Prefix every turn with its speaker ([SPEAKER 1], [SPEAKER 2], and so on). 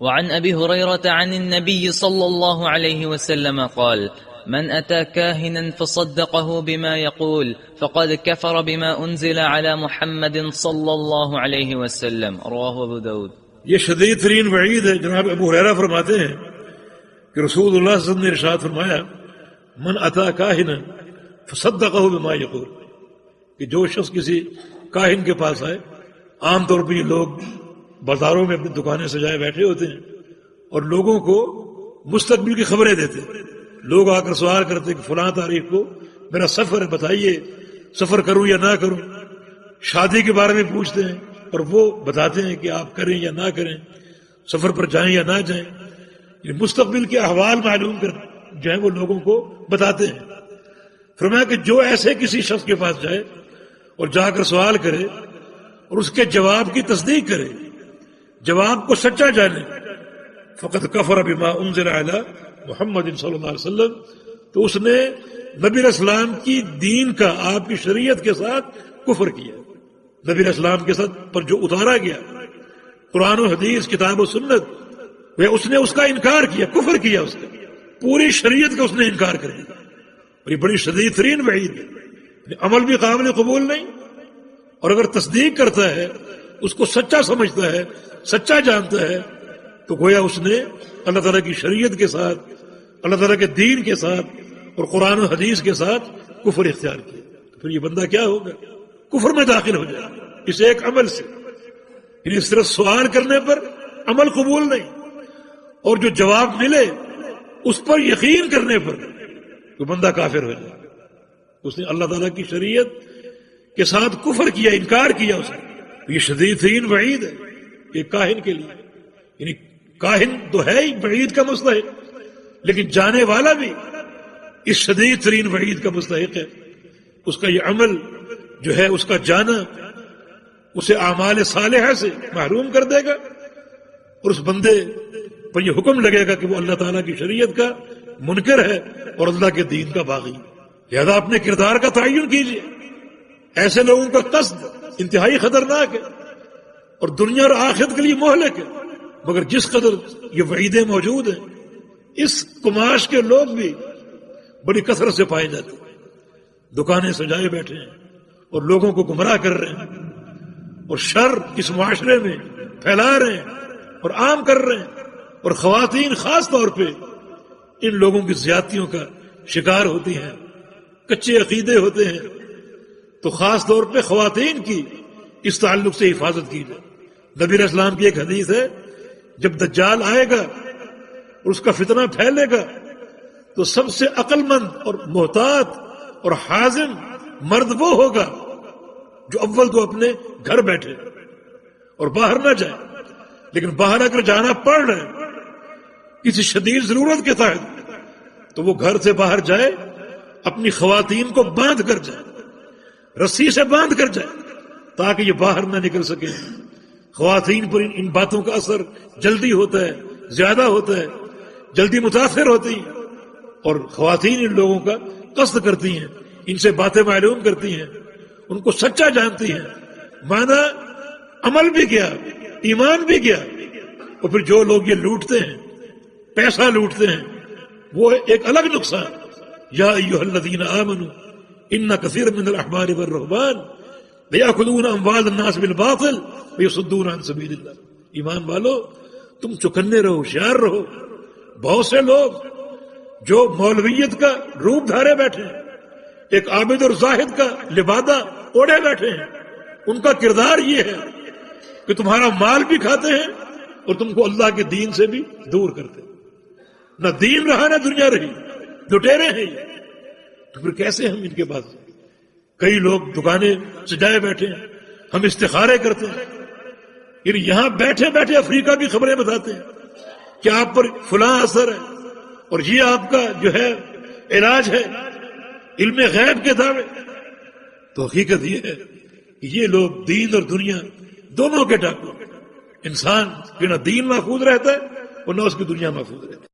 [SPEAKER 1] وعن أبي هريرة عن النبي صلى الله عليه وسلم قال: من أتى كاهنا فصدقه بما يقول فقد كفر بما أنزل على محمد صلى الله عليه وسلم. رواه أبو داود.
[SPEAKER 2] یہ شدید ترین وعید ہے. جناب ابو ہریرہ فرماتے ہیں کہ رسول اللہ صلی اللہ علیہ وسلم نے ارشاد فرمایا: من اتا کاہنا فصدقہ بما یقول، کہ جو شخص کسی کاہن کے پاس آئے، عام طور پہ یہ لوگ بازاروں میں اپنی دکانیں سجائے بیٹھے ہوتے ہیں اور لوگوں کو مستقبل کی خبریں دیتے. لوگ آ کر سوال کرتے کہ فلاں تاریخ کو میرا سفر ہے، بتائیے سفر کروں یا نہ کروں. شادی کے بارے میں پوچھتے ہیں اور وہ بتاتے ہیں کہ آپ کریں یا نہ کریں، سفر پر جائیں یا نہ جائیں. یہ مستقبل کے احوال معلوم کر جو ہے وہ لوگوں کو بتاتے ہیں. فرمایا کہ جو ایسے کسی شخص کے پاس جائے اور جا کر سوال کرے اور اس کے جواب کی تصدیق کرے، جواب کو سچا جانے، فقط کفر بما انزل علی محمد صلی اللہ علیہ وسلم، تو اس نے نبی علیہ السلام کی دین کا، آپ کی شریعت کے ساتھ کفر کیا. نبی علیہ السلام کے ساتھ پر جو اتارا گیا قرآن و حدیث، کتاب و سنت، اس نے اس کا انکار کیا، کفر کیا، اس کا پوری شریعت کا اس نے انکار کر دیا. اور یہ بڑی شدید ترین وعید ہے. عمل بھی قابل قبول نہیں، اور اگر تصدیق کرتا ہے، اس کو سچا سمجھتا ہے، سچا جانتا ہے، تو گویا اس نے اللہ تعالیٰ کی شریعت کے ساتھ، اللہ تعالیٰ کے دین کے ساتھ اور قرآن و حدیث کے ساتھ کفر اختیار کیا. تو پھر یہ بندہ کیا ہوگا؟ کفر میں داخل ہو جائے اس ایک عمل سے. یعنی صرف سوال کرنے پر عمل قبول نہیں، اور جو جواب ملے اس پر یقین کرنے پر تو بندہ کافر ہو جائے. اس نے اللہ تعالیٰ کی شریعت کے ساتھ کفر کیا، انکار کیا اس نے. یہ شدید ترین وعید ہے کہ کاہن کے لیے. یعنی کاہن تو ہے ہی وعید کا مستحق، لیکن جانے والا بھی اس شدید ترین وعید کا مستحق ہے. اس کا یہ عمل جو ہے، اس کا جانا اسے اعمال صالحہ سے محروم کر دے گا، اور اس بندے پر یہ حکم لگے گا کہ وہ اللہ تعالیٰ کی شریعت کا منکر ہے اور اللہ کے دین کا باغی. لہذا اپنے کردار کا تعین کیجیے. ایسے لوگوں کا قصد انتہائی خطرناک ہے اور دنیا اور آخرت کے لیے مہلک ہے. مگر جس قدر یہ وعیدیں موجود ہیں، اس کماش کے لوگ بھی بڑی کثرت سے پائے جاتے ہیں. دکانیں سجائے بیٹھے ہیں اور لوگوں کو گمراہ کر رہے ہیں، اور شر اس معاشرے میں پھیلا رہے ہیں اور عام کر رہے ہیں. اور خواتین خاص طور پہ ان لوگوں کی زیادتیوں کا شکار ہوتی ہیں، کچے عقیدے ہوتے ہیں. تو خاص طور پہ خواتین کی اس تعلق سے حفاظت کی جائے. نبی علیہ السلام کی ایک حدیث ہے، جب دجال آئے گا اور اس کا فتنہ پھیلے گا تو سب سے عقل مند اور محتاط اور حازم مرد وہ ہوگا جو اول تو اپنے گھر بیٹھے اور باہر نہ جائے. لیکن باہر اگر جانا پڑ رہا ہے کسی شدید ضرورت کے تحت، تو وہ گھر سے باہر جائے، اپنی خواتین کو باندھ کر جائے، رسی سے باندھ کر جائے، تاکہ یہ باہر نہ نکل سکے. خواتین پر ان باتوں کا اثر جلدی ہوتا ہے، زیادہ ہوتا ہے، جلدی متاثر ہوتی ہیں، اور خواتین ان لوگوں کا قصد کرتی ہیں، ان سے باتیں معلوم کرتی ہیں، ان کو سچا جانتی ہیں. مانا عمل بھی کیا، ایمان بھی کیا. اور پھر جو لوگ یہ لوٹتے ہیں، پیسہ لوٹتے ہیں، وہ ایک الگ نقصان. یا ایھا الذین آمنوا ان کثیر من الاحبار والرہبان لیأکلون اموال الناس بالباطل ویصدون عن سبیل اللہ. ایمان والو، تم چکنے رہو، ہوشیار رہو. بہت سے لوگ جو مولویت کا روپ دھارے بیٹھے ہیں، ایک عابد اور زاہد کا لبادہ اوڑھے بیٹھے ہیں، ان کا کردار یہ ہے کہ تمہارا مال بھی کھاتے ہیں اور تم کو اللہ کے دین سے بھی دور کرتے ہیں. نہ دین رہا نہ دنیا رہی، لٹیرے ہیں یہ. تو پھر کیسے ہم ان کے پاس؟ کئی لوگ دکانیں سجائے بیٹھے ہیں، ہم استخارے کرتے ہیں. یعنی یہاں بیٹھے بیٹھے افریقہ کی خبریں بتاتے ہیں کہ آپ پر فلاں اثر ہے اور یہ آپ کا جو ہے علاج ہے، علم غیب کے دعوے. تو حقیقت یہ ہے کہ یہ لوگ دین اور دنیا دونوں کے ڈاکو. انسان کے نہ دین محفوظ رہتا ہے اور نہ اس کی دنیا محفوظ رہتی ہے.